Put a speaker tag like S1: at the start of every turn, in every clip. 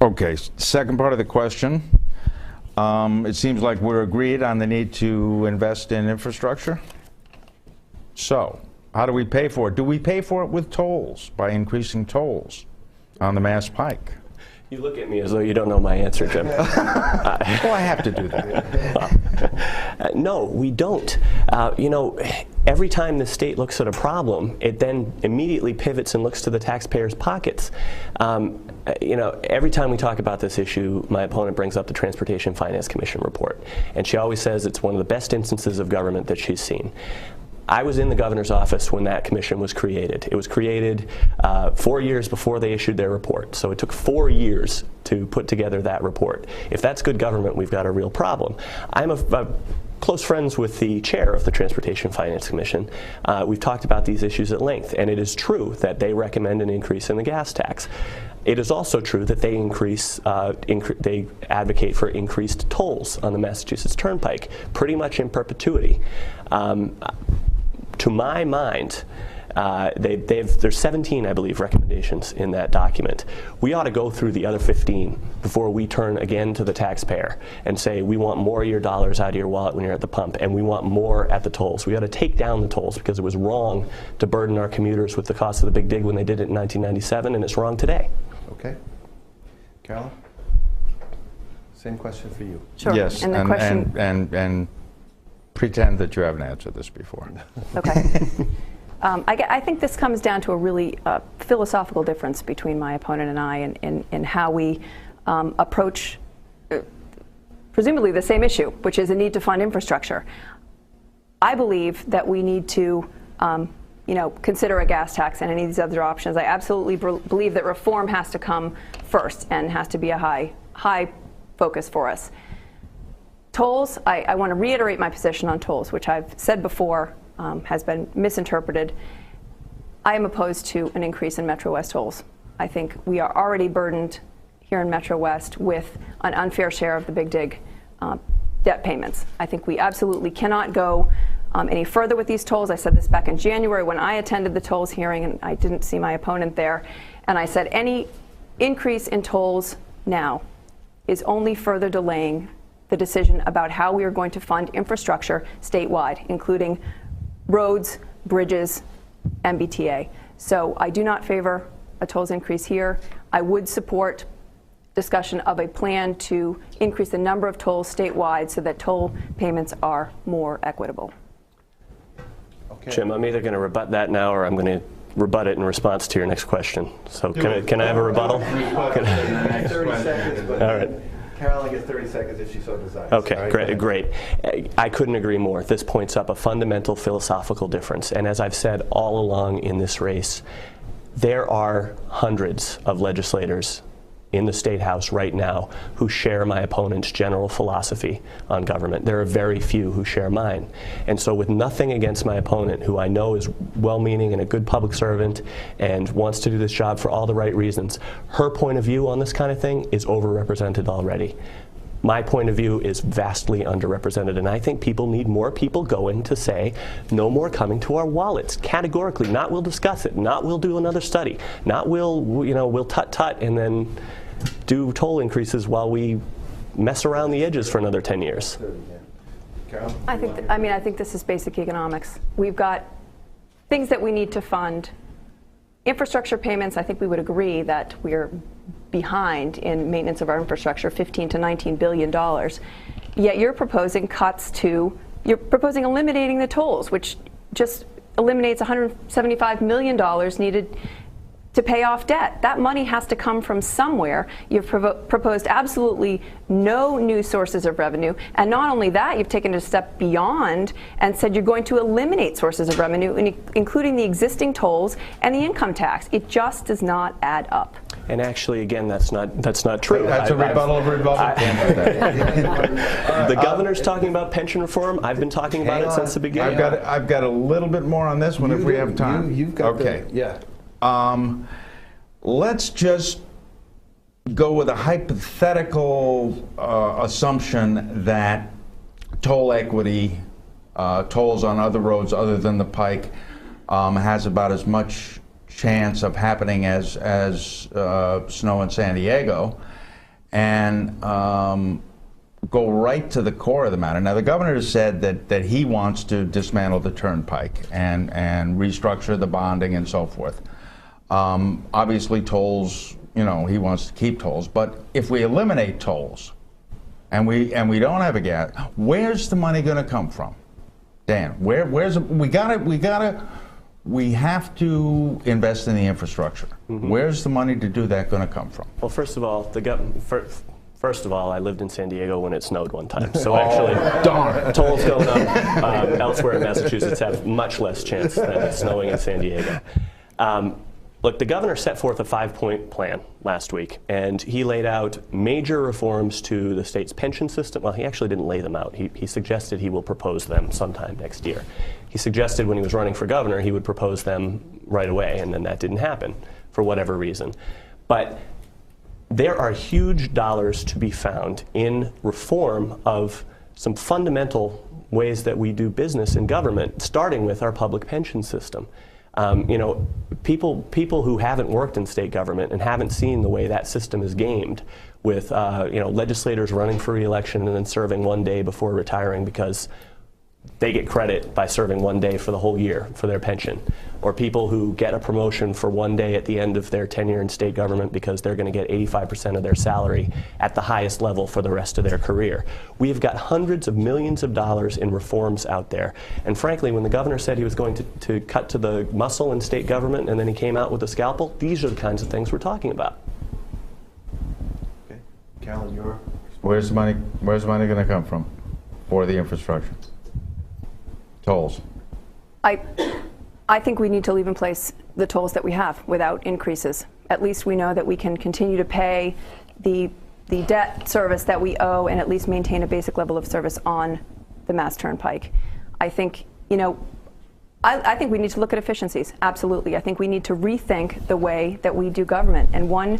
S1: Okay, second part of the question. It seems like we're agreed on the need to invest in infrastructure. So, how do we pay for it? Do we pay for it with tolls, by increasing tolls on the Mass Pike?
S2: You look at me as though you don't know my answer, Jim.
S1: Well, I have to do that.
S2: No, we don't. You know, every time the state looks at a problem, it then immediately pivots and looks to the taxpayers' pockets. You know, every time we talk about this issue, my opponent brings up the Transportation Finance Commission report, and she always says it's one of the best instances of government that she's seen. I was in the governor's office when that commission was created. It was created 4 years before they issued their report. So it took 4 years to put together that report. If that's good government, we've got a real problem. I'm close friends with the chair of the Transportation Finance Commission. We've talked about these issues at length, and it is true that they recommend an increase in the gas tax. It is also true that they they advocate for increased tolls on the Massachusetts Turnpike, pretty much in perpetuity. To my mind, there's 17, I believe, recommendations in that document. We ought to go through the other 15 before we turn again to the taxpayer and say we want more of your dollars out of your wallet when you're at the pump, and we want more at the tolls. We ought to take down the tolls because it was wrong to burden our commuters with the cost of the big dig when they did it in 1997, and it's wrong today.
S3: Okay. Carolyn? Same question for you.
S1: Sure. Yes,
S4: and the question
S1: and pretend that you haven't answered this before.
S4: Okay. I think this comes down to a really philosophical difference between my opponent and I in how we approach presumably the same issue, which is a need to fund infrastructure. I believe that we need to consider a gas tax and any of these other options. I absolutely believe that reform has to come first and has to be a high focus for us. Tolls, I want to reiterate my position on tolls, which I've said before has been misinterpreted. I am opposed to an increase in Metro West tolls. I think we are already burdened here in Metro West with an unfair share of the big dig debt payments. I think we absolutely cannot go any further with these tolls. I said this back in January when I attended the tolls hearing, and I didn't see my opponent there. And I said any increase in tolls now is only further delaying the decision about how we are going to fund infrastructure statewide, including roads, bridges, MBTA. So I do not favor a tolls increase here. I would support discussion of a plan to increase the number of tolls statewide so that toll payments are more equitable.
S3: Okay.
S2: Jim, I'm either going to rebut that now or I'm going to rebut it in response to your next question. So can I have a rebuttal?
S3: 30 seconds, but
S2: all right.
S3: Carolyn gets 30 seconds if she so desires.
S2: Okay, right, great. I couldn't agree more. This points up a fundamental philosophical difference. And as I've said all along in this race, there are hundreds of legislators in the State House right now who share my opponent's general philosophy on government. There are very few who share mine. And so with nothing against my opponent, who I know is well-meaning and a good public servant and wants to do this job for all the right reasons, her point of view on this kind of thing is overrepresented already. My point of view is vastly underrepresented, and I think people need more people going to say, no more coming to our wallets, categorically. Not we'll discuss it, not we'll do another study, not we'll tut-tut and then do toll increases while we mess around the edges for another 10 years.
S3: Carol?
S4: I think this is basic economics. We've got things that we need to fund. Infrastructure payments, I think we would agree that we're behind in maintenance of our infrastructure, $15 to $19 billion. Yet you're proposing eliminating the tolls, which just eliminates $175 million needed to pay off debt. That money has to come from somewhere. You've proposed absolutely no new sources of revenue. And not only that, you've taken it a step beyond and said you're going to eliminate sources of revenue, including the existing tolls and the income tax. It just does not add up.
S2: And actually, again, that's not true.
S3: That's a rebuttal of rebuttal.
S2: The governor's talking about pension reform. I've been talking about it since the beginning.
S1: I've got a little bit more on this one if we have time.
S3: You've got
S1: okay.
S3: Yeah.
S1: Let's just go with a hypothetical assumption that toll equity, tolls on other roads other than the Pike, has about as much chance of happening as snow in San Diego. and go right to the core of the matter. Now, the governor has said that he wants to dismantle the turnpike and restructure the bonding and so forth. Obviously, tolls, you know, he wants to keep tolls. But if we eliminate tolls and we don't have a gas, where's the money going to come from? Dan, we have to invest in the infrastructure. Where's the money to do that going to come from?
S2: Well, first of all, I lived in San Diego when it snowed one time. So actually, tolls going up elsewhere in Massachusetts have much less chance than it snowing in San Diego. Look, the governor set forth a 5-point plan last week, and he laid out major reforms to the state's pension system. Well, he actually didn't lay them out. He suggested he will propose them sometime next year. He suggested when he was running for governor he would propose them right away, and then that didn't happen for whatever reason. But there are huge dollars to be found in reform of some fundamental ways that we do business in government, starting with our public pension system. You know, people who haven't worked in state government and haven't seen the way that system is gamed, with you know, legislators running for re-election and then serving one day before retiring because they get credit by serving one day for the whole year for their pension, or people who get a promotion for one day at the end of their tenure in state government because they're going to get 85% of their salary at the highest level for the rest of their career. We've got hundreds of millions of dollars in reforms out there. And frankly, when the governor said he was going to cut to the muscle in state government and then he came out with a scalpel, these are the kinds of things we're talking about.
S3: Okay. Carolyn, your
S1: Where's the money going to come from for the infrastructure? Tolls.
S4: I think we need to leave in place the tolls that we have without increases. At least we know that we can continue to pay the debt service that we owe and at least maintain a basic level of service on the Mass Turnpike. I think, you know, I think we need to look at efficiencies, absolutely. I think we need to rethink the way that we do government. And one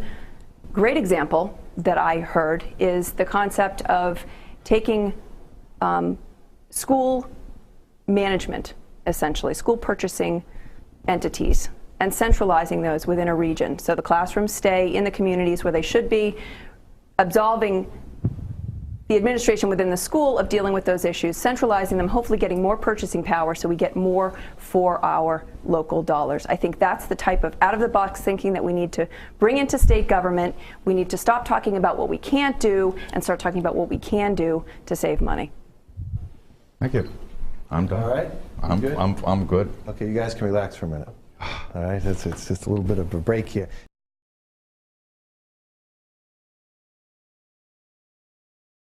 S4: great example that I heard is the concept of taking school management, essentially, school purchasing entities, and centralizing those within a region. So the classrooms stay in the communities where they should be, absolving the administration within the school of dealing with those issues, centralizing them, hopefully getting more purchasing power so we get more for our local dollars. I think that's the type of out-of-the-box thinking that we need to bring into state government. We need to stop talking about what we can't do and start talking about what we can do to save money.
S1: Thank you. I'm done.
S3: all right?
S1: I'm good.
S3: Okay, you guys can relax for a minute. All right, it's just a little bit of a break here.